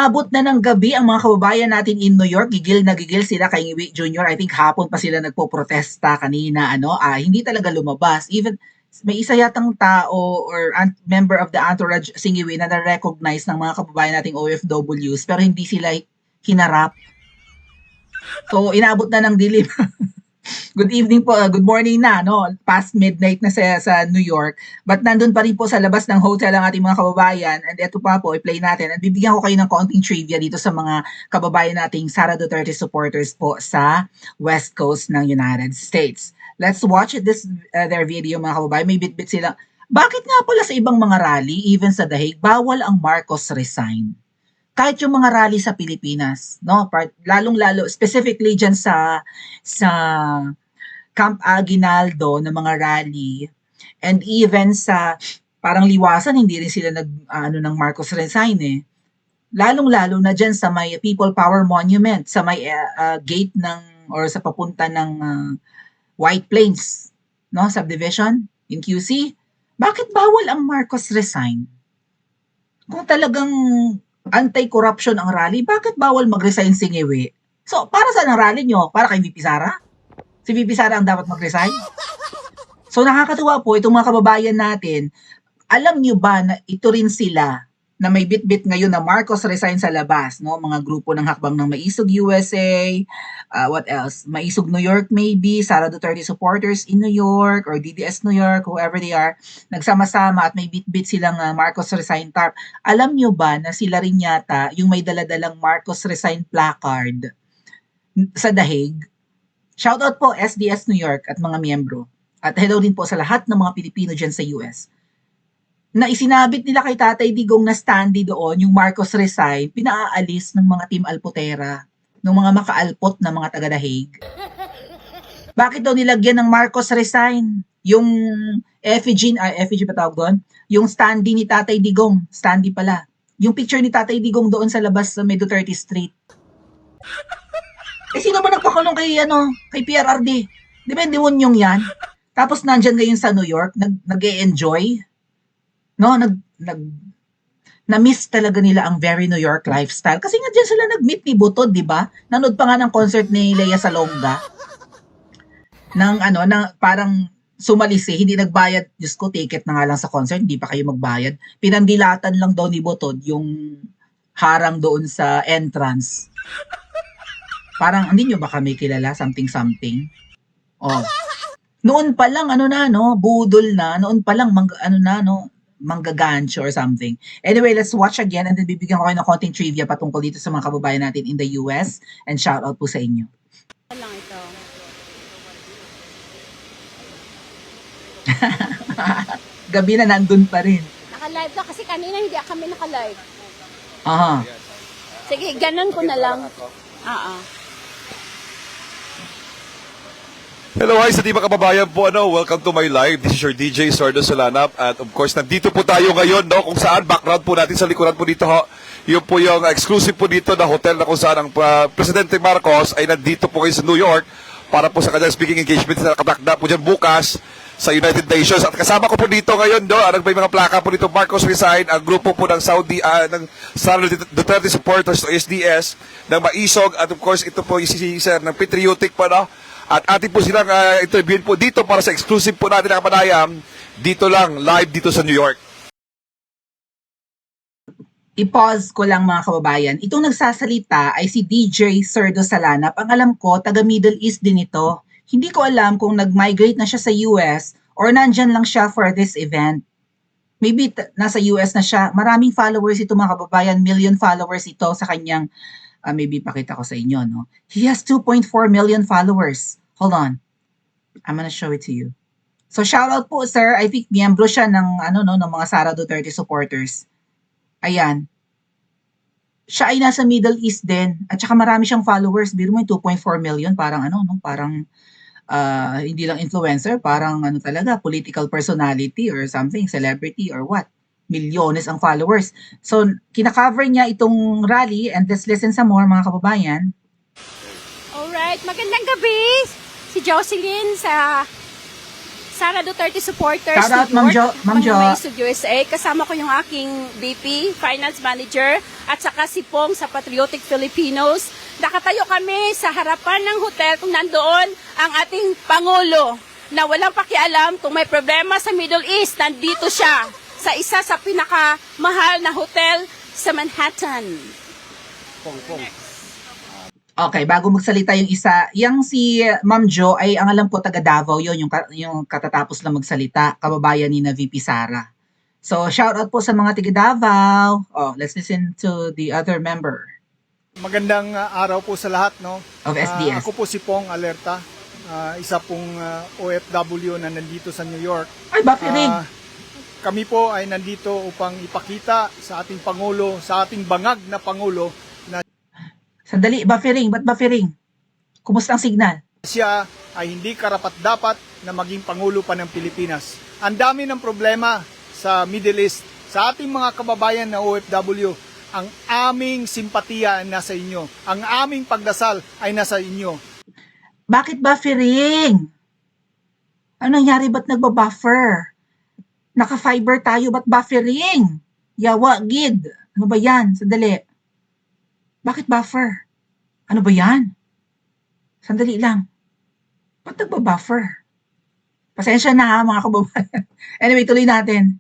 Inabot na ng gabi ang mga kababayan natin in New York. Gigil na gigil sila kay Ngiwi Jr. I think hapon pa sila nagpo-protesta kanina. Hindi talaga lumabas. Even may isa yatang tao or member of the entourage si Ngiwi na na-recognize ng mga kababayan nating OFWs pero hindi sila hinarap. So, inabot na ng dilim. Good evening po, good morning na, no? Past midnight na sa New York. But nandun pa rin po sa labas ng hotel ang ating mga kababayan. And ito pa po, i-play natin. At bibigyan ko kayo ng konting trivia dito sa mga kababayan nating Sara Duterte supporters po sa West Coast ng United States. Let's watch their video mga kababayan. May bit-bit sila. Bakit nga pala sa ibang mga rally, even sa Dahig, bawal ang Marcos resign? Kahit yung mga rally sa Pilipinas, no? Lalong-lalo, specifically dyan sa Camp Aguinaldo na mga rally, and even sa parang Liwasan, hindi rin sila ng Marcos resign eh. Lalong-lalo na dyan sa may People Power Monument, sa may gate or sa papunta ng White Plains, no? Subdivision in QC. Bakit bawal ang Marcos resign? Kung talagang anti-corruption ang rally, bakit bawal mag-resign si Ngiwi? So, para saan ang rally nyo? Para kay VP Sara? Si VP Sara ang dapat mag-resign? So, nakakatuwa po itong mga kababayan natin. Alam nyo ba na ito rin sila na may bit-bit ngayon na Marcos resign sa labas, no? Mga grupo ng hakbang ng Maisog USA, what else? Maisog New York maybe, Sara Duterte supporters in New York, or DDS New York, whoever they are, nagsama-sama at may bit-bit silang Marcos resign tarp. Alam nyo ba na sila rin yata yung may daladalang Marcos resign placard sa Dahig? Shoutout po SDS New York at mga miyembro. At hello din po sa lahat ng mga Pilipino dyan sa US. Na isinabit nila kay Tatay Digong na standee doon, yung Marcos resign, pinaalis ng mga Team Alputera, ng mga makaalpot na mga taga-Dahig. Bakit daw nilagyan ng Marcos resign? Yung effigy ba tawag doon? Yung standee ni Tatay Digong, standee pala. Yung picture ni Tatay Digong doon sa labas sa may Duterte Street. Sino ba nagpakulong kay PRRD? Di ba demonyong yan? Tapos nandyan ngayon sa New York, nag-e-enjoy. No, na-miss talaga nila ang very New York lifestyle. Kasi nga dyan sila nag-meet ni Butod, di ba? Nanood pa nga ng concert ni Lea Salonga. Parang sumalis hindi nagbayad. Diyos ko, ticket na nga lang sa concert, hindi pa kayo magbayad. Pinandilatan lang daw ni Butod yung harang doon sa entrance. Parang, hindi nyo ba kami kilala? Something. Oh. Noon pa lang, budol na. Noon pa lang, manggagancho or something. Anyway, let's watch again and then bibigyan ko kayo ng konting trivia patungkol dito sa mga kababayan natin in the US and shout out po sa inyo. Lang ito. Gabi na nandun pa rin. Naka-live na kasi kanina hindi kami naka-live. Aha. Sige, ganun ko na lang. Hello, hi sa di mga kababayan po, welcome to my live. This is your DJ Sordo Salanap at of course nandito po tayo ngayon, kung saan background po natin sa likuran po dito yun po yung exclusive po dito na hotel na kung saan ang Presidente Marcos ay nandito po kayo sa New York para po sa kanyang speaking engagement na nakatakda po dyan bukas sa United Nations. At kasama ko po dito ngayon, may mga plaka po dito, Marcos resign, ang grupo po ng ng Sara Duterte supporters o SDS, ng Maisog, at of course ito po yung si Sir ng Patriotic po, At atin po silang interviewin po dito para sa exclusive po natin na kapanayam dito lang, live dito sa New York. I-pause ko lang mga kababayan. Itong nagsasalita ay si DJ Sordo Salanap. Ang alam ko, taga Middle East din ito. Hindi ko alam kung nag-migrate na siya sa US or nandyan lang siya for this event. Maybe nasa US na siya. Maraming followers ito mga kababayan. Million followers ito sa kanyang maybe pakita ko sa inyo, no? He has 2.4 million followers. Hold on. I'm gonna show it to you. So, shout out po, sir. I think miyembro siya ng, ng mga Sara Duterte supporters. Ayan. Siya ay nasa Middle East din. At saka marami siyang followers. Biro mo yung 2.4 million. Parang, parang, hindi lang influencer. Parang, talaga, political personality or something, celebrity or what. Milyones ang followers. So, kinakover niya itong rally and let's listen some more mga kababayan. Alright, magandang gabi. Si Jocelyn sa Sara Duterte supporters Shout out, New Ma'am York, Jo. Ma'am Jo. mga Maysod USA. Kasama ko yung aking VP, Finance Manager, at saka si Pong sa Patriotic Filipinos. Nakatayo kami sa harapan ng hotel kung nandoon ang ating Pangulo na walang pakialam kung may problema sa Middle East. Nandito siya sa isa sa pinakamahal na hotel sa Manhattan. Okay, bago magsalita yung isa, yung si Ma'am Jo ay ang alam ko taga Davao yon, yung katatapos lang magsalita, kababayan ni na VP Sara. So, shout out po sa mga taga Davao. Oh, let's listen to the other member Magandang araw po sa lahat, no? of SDS. Ako po si Pong Alerta, isa pong OFW na nandito sa New York. Ay, bakit rin? Kami po ay nandito upang ipakita sa ating Pangulo, sa ating bangag na Pangulo, na Sandali, buffering. Ba't buffering? Kumusta ang signal? siya ay hindi karapat-dapat na maging Pangulo pa ng Pilipinas. Ang dami ng problema sa Middle East. Sa ating mga kababayan na OFW, ang aming simpatiya ay nasa inyo. Ang aming pagdasal ay nasa inyo. Bakit buffering? Ano nangyari? Ba't nagbabuffer? Naka-fiber tayo, ba't buffering? Yawa, gid. Ano ba yan? Sandali. Bakit buffer? Ano ba yan? Sandali lang. Ba't nagbabuffer? Pasensya na ha, mga kababayan. Anyway, tuloy natin.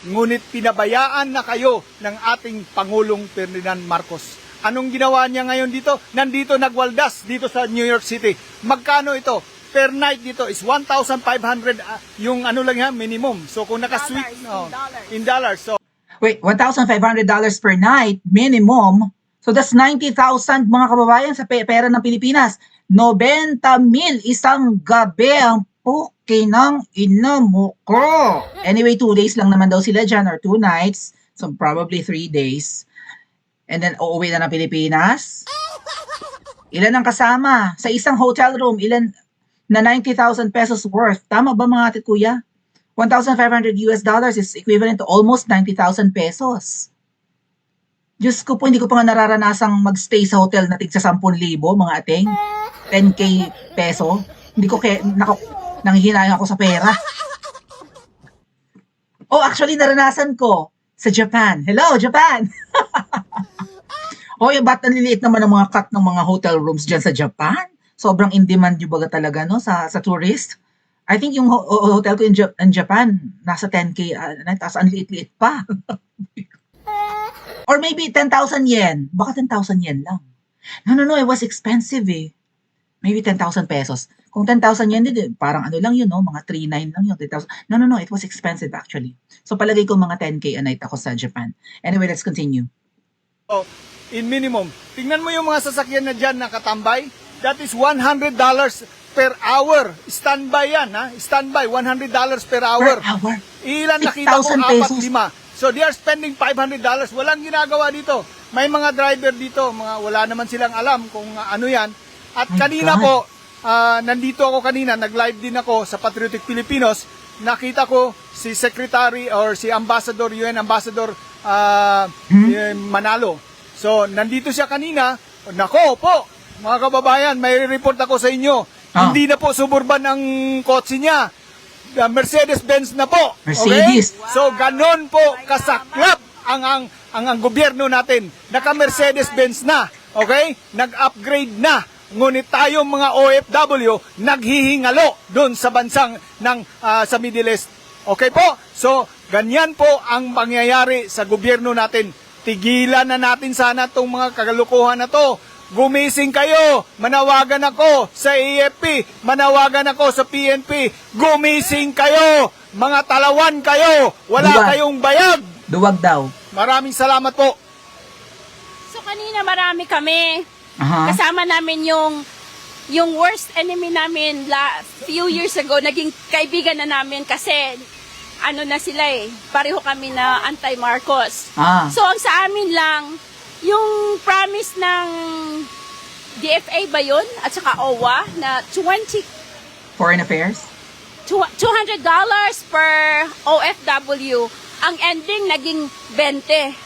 Ngunit pinabayaan na kayo ng ating Pangulong Ferdinand Marcos. Anong ginawa niya ngayon dito? Nandito nagwaldas dito sa New York City. Magkano ito? Per night dito is 1,500 yung ano lang yan, minimum. So kung naka-suite in dollars. So Wait, $1,500 per night, minimum. So that's 90,000 mga kababayan sa pera ng Pilipinas. 90,000 isang gabi ang puki ng ina mo ko. Anyway, 2 days lang naman daw sila dyan or 2 nights. So probably 3 days. And then uuwi na ng Pilipinas. Ilan ang kasama? Sa isang hotel room, ilan na 90,000 pesos worth. Tama ba mga ate kuya? $1,500 is equivalent to almost 90,000 pesos. Diyos ko po, hindi ko pa nga nararanasang magstay sa hotel na tig sa 10,000, mga ating. 10K peso. Hindi ko nanghihinayang ako sa pera. Oh, actually, naranasan ko sa Japan. Hello, Japan! Hoy, ba't ang liliit naman ng mga cut ng mga hotel rooms dyan sa Japan? Sobrang in demand yung baga talaga, no, sa tourist. I think yung hotel ko in Japan, nasa 10K, tapos ang liit-liit pa. Or maybe 10,000 yen. Baka 10,000 yen lang. No, it was expensive eh. Maybe 10,000 pesos. Kung 10,000 yen, parang ano lang yun, no? Mga 3,900 lang yun. 10,000. No, it was expensive actually. So palagay ko mga 10K a night ako sa Japan. Anyway, let's continue. in minimum. Tingnan mo yung mga sasakyan na dyan nakatambay. That is $100 per hour. Standby yan, ha? Standby, $100 per hour. Per hour? Ilan nakita ko? 6,000 pesos. 4, 5. So they are spending $500. Walang ginagawa dito. May mga driver dito, wala naman silang alam kung ano yan. At My kanina God. po, nandito ako kanina, nag-live din ako sa Patriotic Filipinos. Nakita ko si Secretary or si Ambassador, UN Ambassador Manalo. So nandito siya kanina. Nako po, mga kababayan, may report ako sa inyo. Hindi na po suburban ang kotse niya. Mercedes-Benz na po. Mercedes. Okay? So ganon po kasaklap ang gobyerno natin. Naka-Mercedes-Benz na. Okay? Nag-upgrade na. Ngunit tayo mga OFW naghihingalo doon sa bansang sa Middle East. Okay po? So ganyan po ang pangyayari sa gobyerno natin. Tigilan na natin sana itong mga kagalukuhan na to. Gumising kayo, manawagan ako sa AFP, manawagan ako sa PNP, gumising kayo, mga talawan kayo, wala Duwag. kayong bayag. Duwag daw. Maraming salamat po. So kanina marami kami. Aha. Kasama namin yung worst enemy namin few years ago. Naging kaibigan na namin kasi ano na sila pareho kami na anti-Marcos. Ah. So ang sa amin lang, yung promise ng DFA ba yun? At saka OWA na Foreign Affairs? $200 per OFW. Ang ending naging 20.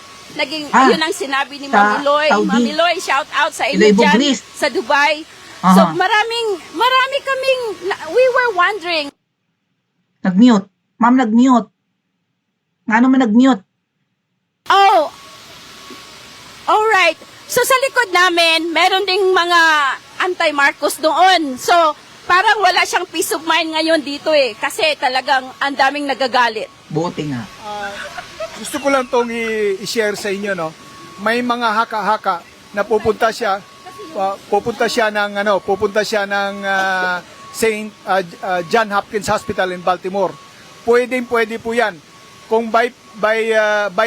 Yun ang sinabi ni Sa Mami Loy. Saudi. Mami Loy, shout out sa inyo Iloy dyan Buglis. sa Dubai. Aha. So marami kaming, we were wondering. Nag-mute. Ma'am, nag-mute. Nga naman nag-mute. Oh, alright. So sa likod namin, meron ding mga anti-Marcos doon. So parang wala siyang peace of mind ngayon dito eh. Kasi talagang ang daming nagagalit. Buti nga. Gusto ko lang tong i-share sa inyo, no. May mga haka-haka na pupunta siya ng St. John Hopkins Hospital in Baltimore. Pwede po 'yan. Kung by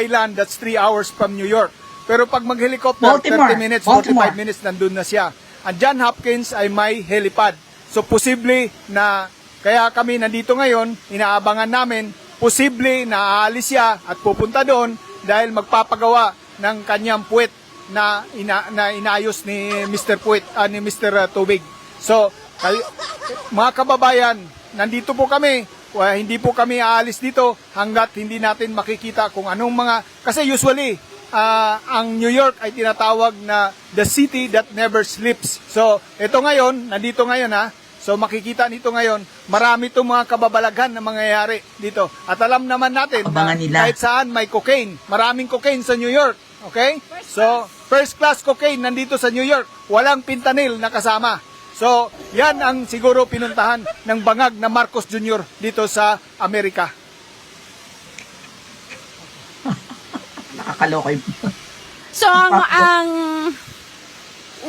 land, that's 3 hours from New York. Pero pag mag-helicopter, Baltimore. 30 minutes, 45 minutes, nandun na siya. Ang John Hopkins ay may helipad. So, posible na, kaya kami nandito ngayon, inaabangan namin, posible na aalis siya at pupunta doon dahil magpapagawa ng kanyang puwet na inayos ni Mr. Puwet, ni Mr. Tubig. So, mga kababayan, nandito po kami. Hindi po kami aalis dito hanggat hindi natin makikita kung anong mga... Kasi usually, ang New York ay tinatawag na the city that never sleeps. So, ito ngayon, nandito ngayon ha. So, makikita nito ngayon, marami itong mga kababalaghan na mangyayari dito. At alam naman natin Abangan na nila. kahit saan may cocaine. Maraming cocaine sa New York. Okay? So, first class cocaine nandito sa New York. Walang fentanyl na kasama. So, yan ang siguro pinuntahan ng bangag na Marcos Jr. dito sa Amerika. Nakakaloka yun. So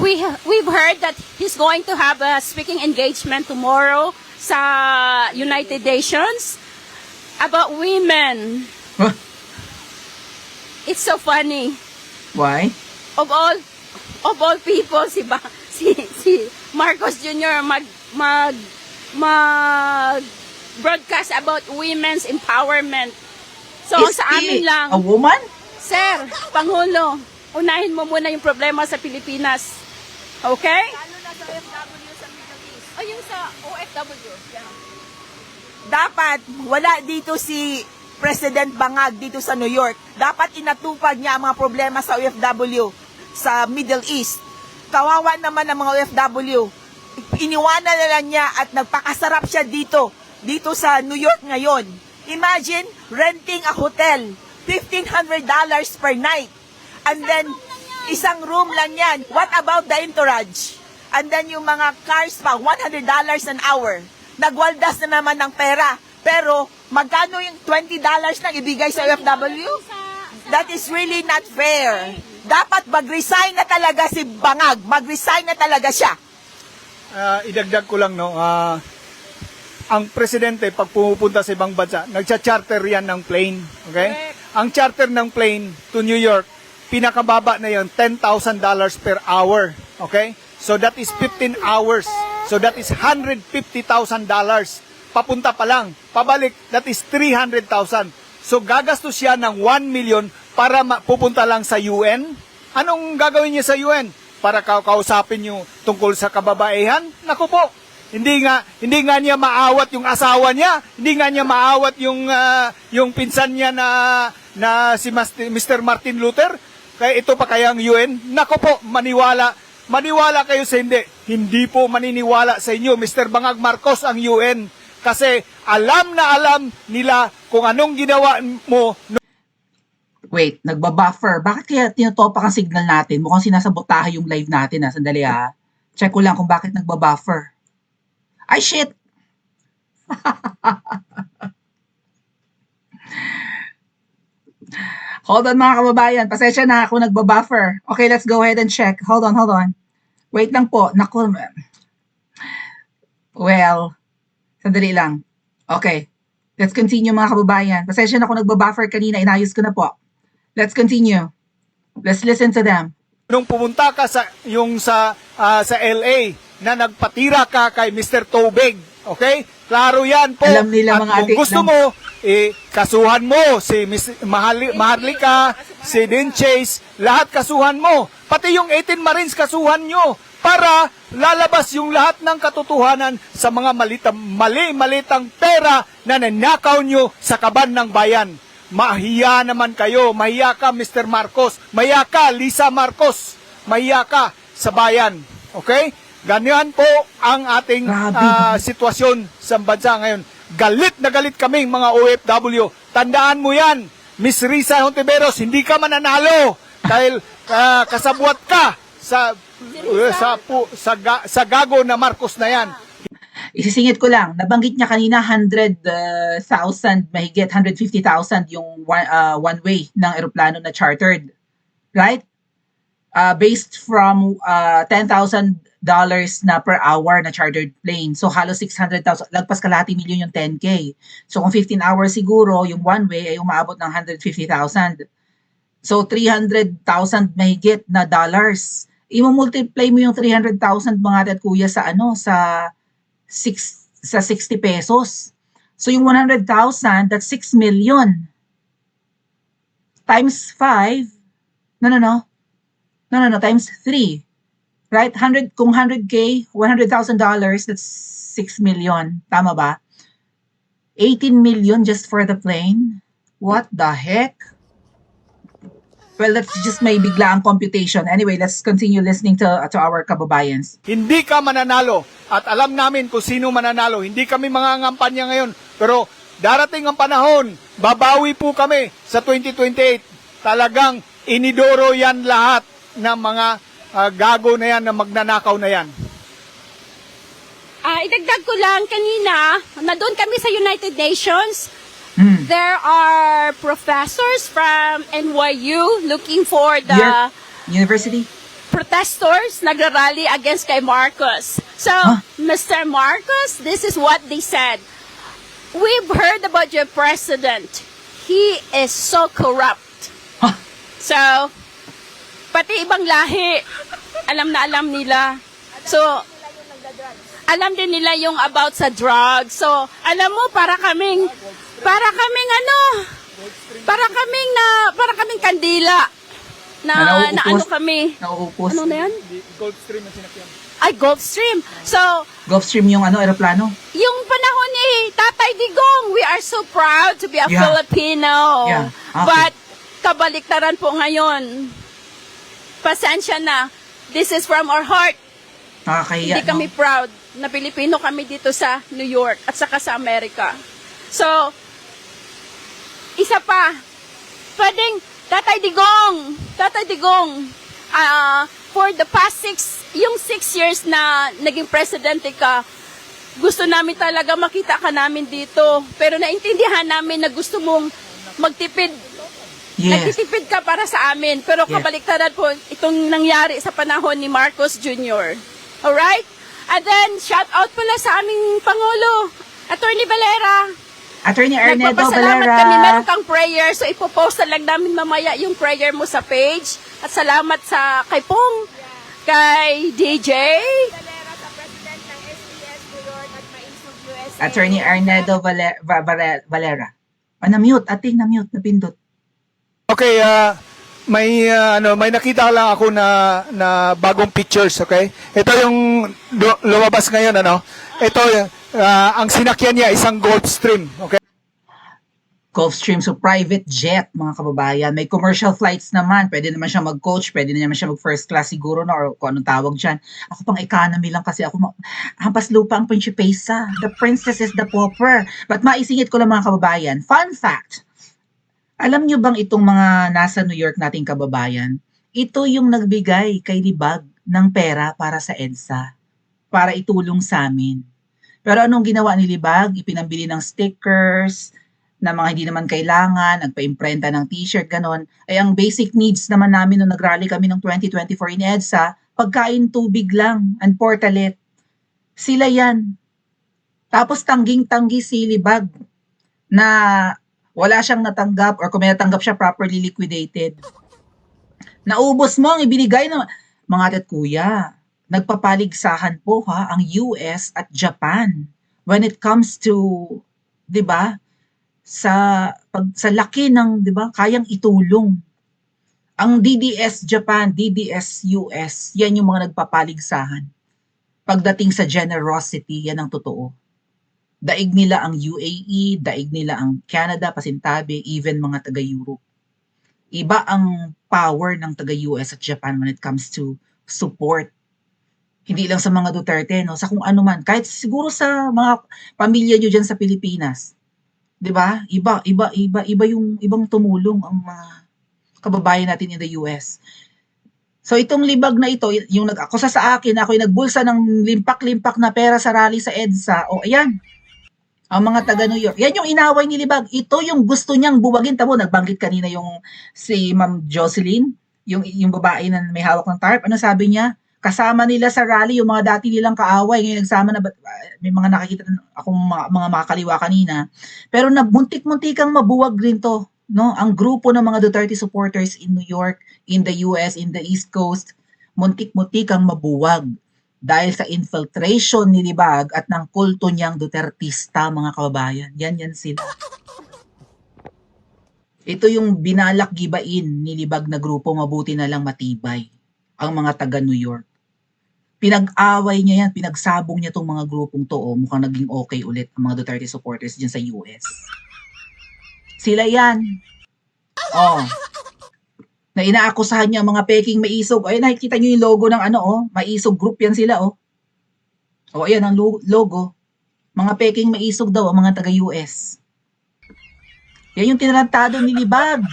we've heard that he's going to have a speaking engagement tomorrow sa United Nations about women. Huh? It's so funny. Why? Of all people, si Marcos Jr. mag broadcast about women's empowerment. So Is sa amin he lang, a woman? Sir, Pangulo, unahin mo muna yung problema sa Pilipinas. Okay? Lalo na sa OFW sa Middle East. O yung sa OFW. Yeah. Dapat wala dito si President Bangag dito sa New York. Dapat inatupag niya ang mga problema sa OFW sa Middle East. Kawawa naman ang mga OFW. Iniwanan na lang niya at nagpakasarap siya dito sa New York ngayon. Imagine renting a hotel, $1,500 per night. And then, isang room lang yan. What about the entourage? And then yung mga cars pa, $100 an hour. Nagwaldas na naman ng pera. Pero, magkano yung $20 lang ibigay sa OFW? That is really not fair. Dapat mag-resign na talaga si Bangag. Mag-resign na talaga siya. Idagdag ko lang, no, ang presidente pag pumupunta sa ibang bansa, nagcha-charter yan ng plane, okay? Ang charter ng plane to New York, pinakababa na yan, $10,000 per hour, okay? So that is 15 hours. So that is $150,000 papunta pa lang. Pabalik, that is 300,000. So gagastos siya ng 1 million para pupunta lang sa UN. Anong gagawin niya sa UN? Para kausapin niyo tungkol sa kababaihan? Naku po, hindi nga niya maawat yung asawa niya, hindi nga niya maawat yung pinsan niya na si Mr. Martin Luther. Kaya ito pa kayang UN? Naku po, maniwala kayo sa hindi. Hindi po maniniwala sa inyo, Mr. Bangag Marcos, ang UN. Kasi alam na alam nila kung anong ginawa mo. Wait, nagbabuffer. Bakit kaya tinutopak ang signal natin? Mukhang sinasabotahe yung live natin. Sandali ha. Check ko lang kung bakit nagbabuffer. Ay, shit! Hold on mga kababayan. Pasensya na ako nagbabuffer. Okay, let's go ahead and check. Hold on. Wait lang po. Naku. Well, sandali lang. Okay. Let's continue mga kababayan. Pasensya na ako nagbabuffer kanina. Inayos ko na po. Let's continue. Let's listen to them. Nung pumunta ka sa LA na nagpatira ka kay Mr. Tobig, okay? Klaro yan po. Alam nila at mga kung adik gusto ng- mo, kasuhan mo si Maharlika, si Dean Chase, lahat kasuhan mo. Pati yung 18 Marines kasuhan nyo para lalabas yung lahat ng katotohanan sa mga mali-malitang pera na nanakaw nyo sa kaban ng bayan. Mahiya naman kayo. Mahiya ka, Mr. Marcos. Mahiya ka, Lisa Marcos. Mahiya ka sa bayan. Okay? Ganyan po ang ating Grabe. sitwasyon sa bansa ngayon. galit na galit kaming mga OFW. Tandaan mo yan, Miss Risa Hontiveros, hindi ka mananalo dahil kasabwat ka sa gago na Marcos na yan. Isisingit ko lang, nabanggit niya kanina 100,000 mahigit 150,000 yung one way ng eroplano na chartered. Right? Based from $10,000 na per hour na chartered plane. So halos 600,000, lagpas kalahati milyon yung 10K. So kung 15 hours siguro, yung one way ay umaabot ng 150,000. So 300,000 mahigit na dollars. I-multiply mo yung 300,000 mga kuya sa sa 60 pesos. So yung 100,000, that's 6 million. Times 5, times 3. Right? Kung 100K, $100,000, that's 6 million. Tama ba? 18 million just for the plane? What the heck? Well, that's just may biglaang computation. Anyway, let's continue listening to our kababayans. Hindi ka mananalo at alam namin kung sino mananalo. Hindi kami mga ngampanya ngayon, pero darating ang panahon, babawi po kami sa 2028. Talagang inidoro yan lahat ng mga gago na yan, na magnanakaw na yan. Idagdag ko lang kanina, na doon kami sa United Nations. Mm. There are professors from NYU looking for the Your university? protesters nagrarally against kay Marcos. So, Huh? Mr. Marcos, this is what they said. We've heard about your president. He is so corrupt. Huh? So, pati ibang lahi, alam na alam nila. So, alam din nila yung about sa drugs. So, alam mo, para kaming kandila na ano kami. Nauupos. Ano na yan? Gulfstream ang sinakyan. Ay, Gulfstream. So, Gulfstream yung eroplano? yung panahon ni Tatay Digong, we are so proud to be a Yeah. Filipino. Yeah. Okay. But, kabaliktaran po ngayon. Pasensya na. This is from our heart. Nakakahiya, Hindi kami proud na Pilipino kami dito sa New York at saka sa Amerika. So, isa pa, pwedeng, Tatay Digong, for the past 6 years na naging presidente ka, gusto namin talaga makita ka namin dito. Pero naintindihan namin na gusto mong magtipid. Yes. Nagtitipid ka para sa amin. Pero Yes. kabaliktaran po itong nangyari sa panahon ni Marcos Jr. Alright? And then, shout out pala sa aming Pangulo, Attorney Valera. Attorney Ernesto Nagpapasalamat Valera. kami, meron kang prayer. So, ipopost na lang namin mamaya yung prayer mo sa page. At salamat sa kay Pong, kay DJ, Attorney Ernesto Valera. Na-mute, ating na-mute, napindot. Okay, may nakita lang ako na bagong pictures, okay? Ito yung lumabas ngayon, Ito ang sinakyan niya isang Gulfstream, okay? Gulfstream, so private jet, mga kababayan. May commercial flights naman. Pwede naman siya mag-coach, pwede naman siya mag-first class siguro na, or kung anong tawag dyan. Ako pang economy lang kasi ako, hampas lupa ang prinsipesa. The princess is the pauper. But maisingit ko lang mga kababayan. Fun fact, alam nyo bang itong mga nasa New York nating kababayan, ito yung nagbigay kay Libag ng pera para sa EDSA, para itulong sa amin. Pero anong ginawa ni Libag? Ipinambili ng stickers, na mga hindi naman kailangan, nagpa-imprenta ng t-shirt, ganon. Ay ang basic needs naman namin nung nag-rally kami ng 2024 in EDSA, pagkain, tubig lang, and portalet. Sila yan. Tapos tangging-tanggi si Libag na wala siyang natanggap, or kung may natanggap siya, properly liquidated. Naubos mo ang ibinigay ng mga kuya. Nagpapaligsahan po ang US at Japan when it comes to, 'di ba? Sa laki ng, 'di ba, kayang itulong. Ang DDS Japan, DDS US, yan yung mga nagpapaligsahan. Pagdating sa generosity, yan ang totoo. Daig nila ang UAE, daig nila ang Canada, pasintabi, even mga taga-Europe. Iba ang power ng taga-US at Japan when it comes to support. Hindi lang sa mga Duterte, no? Sa kung ano man. Kahit siguro sa mga pamilya nyo dyan sa Pilipinas. 'Di ba? Iba yung ibang tumulong ang mga kababayan natin in the US. So itong libag na ito, yung nag-akusa sa akin, ako'y nagbulsa ng limpak-limpak na pera sa rally sa EDSA. O ayan, ang mga taga New York. Yan yung inaway ni Libag. Ito yung gusto niyang buwagin. Tamo, nagbanggit kanina yung si Ma'am Jocelyn, yung babae na may hawak ng tarp. Ano sabi niya? Kasama nila sa rally yung mga dati nilang kaaway. Ngayon nagsama na, may mga nakikita akong mga makakaliwa kanina. Pero muntik-muntikang mabuwag rin to. No, ang grupo ng mga Duterte supporters in New York, in the US, in the East Coast, muntik-muntikang mabuwag dahil sa infiltration ni Libag at ng kulto niyang Dutertista, mga kababayan. Yan sila. Ito yung binalak gibain ni Libag na grupo, mabuti na lang matibay. Ang mga taga New York. Pinag-away niya yan, pinagsabong niya tong mga grupong to, mukhang naging okay ulit ang mga Duterte supporters dyan sa US. Sila yan. Na inaakusahan niya mga peking maisog. Ayun, nakikita niyo yung logo ng maisog group yan sila, ayan ang logo. Mga peking maisog daw, ang mga taga-US. Yan yung tinarantado ni Libag.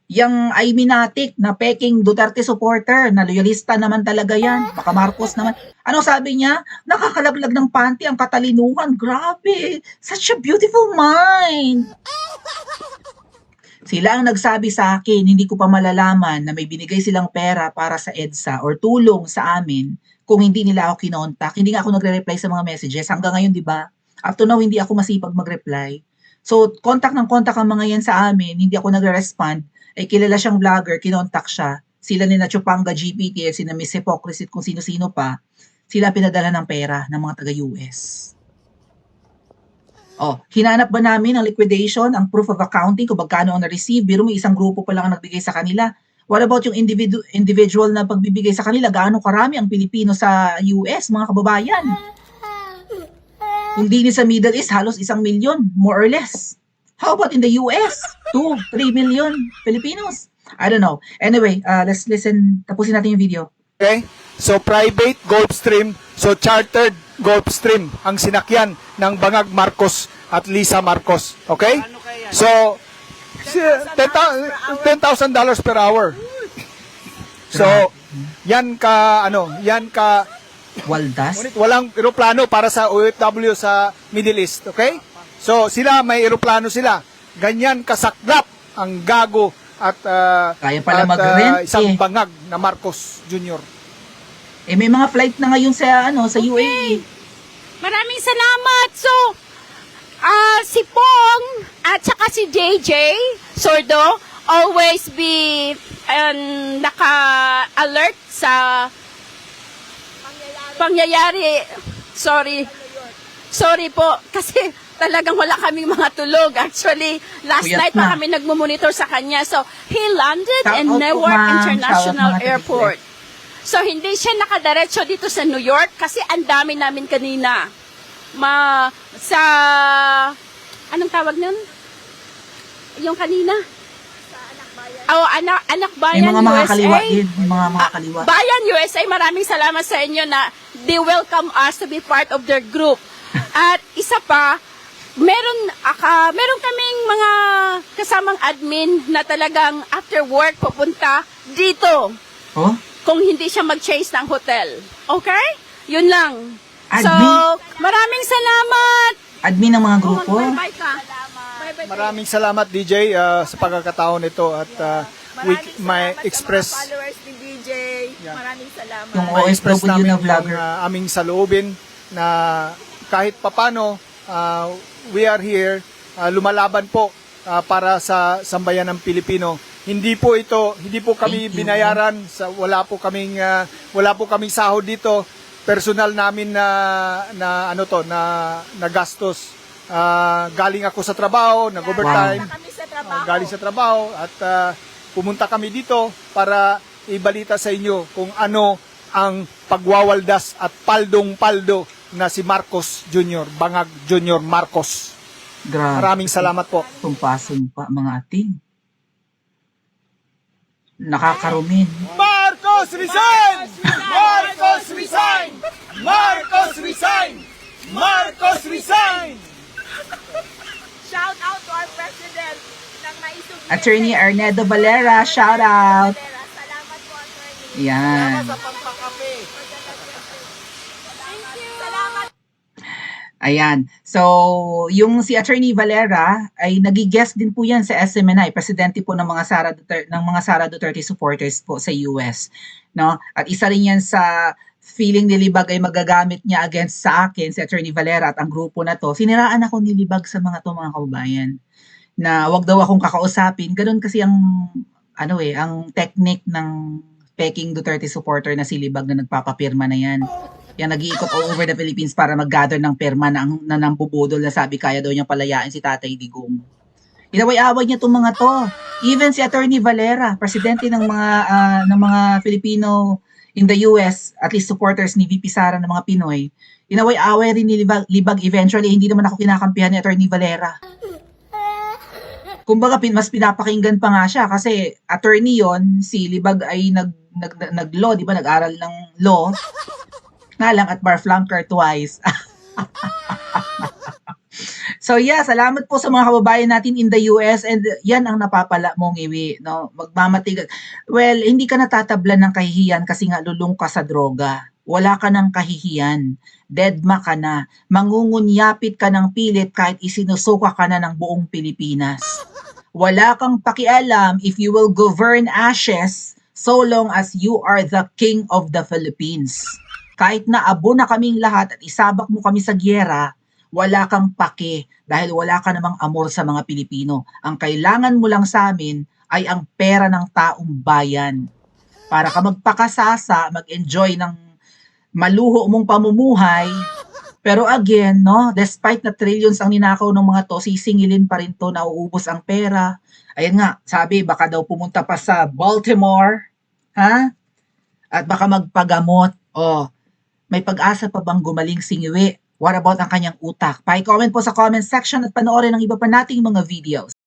Yang Ayminatic na peking Duterte supporter, na loyalista naman talaga yan. Baka Marcos naman. Ano sabi niya? Nakakalaglag ng panty ang katalinuhan. Grabe. Such a beautiful mind. Sila ang nagsabi sa akin, hindi ko pa malalaman na may binigay silang pera para sa EDSA or tulong sa amin kung hindi nila ako kinontak. Hindi nga ako nagre-reply sa mga messages. Hanggang ngayon, di ba? Up to now, hindi ako masipag mag-reply. So, kontak ng kontak ang mga yan sa amin, hindi ako nagre-respond. Ay kilala siyang vlogger, kinontak siya. Sila ni Nachupanga GPT at sina Miss Hypocrisy kung sino-sino pa. Sila pinadala ng pera ng mga taga-US. Hinanap ba namin ang liquidation, ang proof of accounting, kung magkano ang na-receive? Biro mo, isang grupo pa lang ang nagbigay sa kanila. What about yung individual na pagbibigay sa kanila? Gaano karami ang Pilipino sa US, mga kababayan? Kung di sa Middle East, halos 1 million, more or less. How about in the US? 2, 3 million Filipinos? I don't know. Anyway, let's listen. Tapusin natin yung video. Okay? So private Gulfstream, so chartered Gulfstream ang sinakyan ng Bangag Marcos at Lisa Marcos. Okay? So $10,000 per hour. So yan ka Waldas? ngunit walang eroplano para sa OFW sa Middle East. Okay? So sila may eroplano sila. Ganyan kasaklap ang gago at Kaya pala mag-rent, isang bangag na Marcos Jr. May mga flight na ngayon sa UAE. Maraming salamat. So, si Pong at saka si JJ Sordo always be naka-alert sa pangyayari. Sorry po kasi talagang wala kaming mga tulog. Actually, last Puyat night na. pa kami nagmumonitor sa kanya. So, he landed Shout in out po, Newark ma'am. International Shout out mga Airport. So, hindi siya nakadiretso dito sa New York kasi ang dami namin kanina. Anong tawag nun? Yung kanina? Anak May Bayan mga makakaliwa USA. din. May mga makakaliwa. Bayan USA, maraming salamat sa inyo na they welcome us to be part of their group. At isa pa, meron kaming mga kasamang admin na talagang after work pupunta dito. Kung hindi siya mag-change ng hotel. Okay? Yun lang. So, Admin? maraming salamat. Admin ng mga grupo. Bye-bye ka. Bye-bye. Maraming salamat DJ sa pagkakataon nito at may express followers ni DJ. Maraming salamat. Yung may express OFW namin na vlogger. yung aming saloobin na kahit papano we are here lumalaban po para sa sambayan ng Pilipino. Hindi po kami Thank you. binayaran wala po kaming sahod dito. Personal namin na gastos. Galing ako sa trabaho, nag-overtime. Kami sa trabaho. Galing sa trabaho at pumunta kami dito para ibalita sa inyo kung ano ang pagwawaldas at paldong-paldo na si Marcos Jr., Bangag Jr. Marcos. Grabe. Maraming salamat po. Sumpa-sumpa, mga ating. Nakakarumin. Marcos resign! Marcos resign! Attorney Arnedo Valera, shout out. Salamat po, attorney. Yan. pampakape. Salamat. Ayan. So, yung si Attorney Valera ay nagi-guest din po yan sa SMNI, presidente po ng mga Sara Duterte supporters po sa US, no? At isa rin yan sa feeling ni Libag ay magagamit niya against sa akin, si Attorney Valera at ang grupo na to. Siniraan ako ni Libag sa mga mga kababayan na wag daw akong kakausapin. Ganun kasi ang ang technique ng peking Duterte supporter na si Libag na nagpapapirma na yan. Yan, nag-iikot all over the Philippines para mag-gather ng perma na nambubudol na sabi kaya daw niyang palayain si Tatay Digong. Inaway-away niya itong mga to. Even si Attorney Valera, presidente ng mga Filipino in the US, at least supporters ni VP Sara ng mga Pinoy, inaway-away rin ni Libag eventually. Hindi naman ako kinakampihan ni Attorney Valera. Kumbaga, mas pinapakinggan pa nga siya kasi attorney yon, si Libag ay nag-law, di ba? Nag-aral ng law. Nga lang at bar flunker twice. So yeah, salamat po sa mga kababayan natin in the US, and yan ang napapala mong iwi, no? Magmamatigas. Well, hindi ka natatablan ng kahihiyan kasi nga lulong ka sa droga. Wala ka ng kahihiyan. Deadma ka na. Mangungunyapit ka ng pilit kahit isinusuka ka na ng buong Pilipinas. Wala kang pakialam if you will govern ashes so long as you are the king of the Philippines. Kahit na abo na kaming lahat at isabak mo kami sa gyera, wala kang pake dahil wala ka namang amor sa mga Pilipino. Ang kailangan mo lang sa amin ay ang pera ng taong bayan. Para ka magpakasasa, mag-enjoy ng maluho mong pamumuhay. Pero again, no, despite na trillions ang ninakaw ng mga to, sisingilin pa rin to, nauubos ang pera. Ayan nga, sabi, baka daw pumunta pa sa Baltimore, ha? At baka magpagamot. Oh, may pag-asa pa bang gumaling si Ngiwi? What about ang kanyang utak? Pa-comment po sa comment section at panoorin ang iba pa nating mga videos.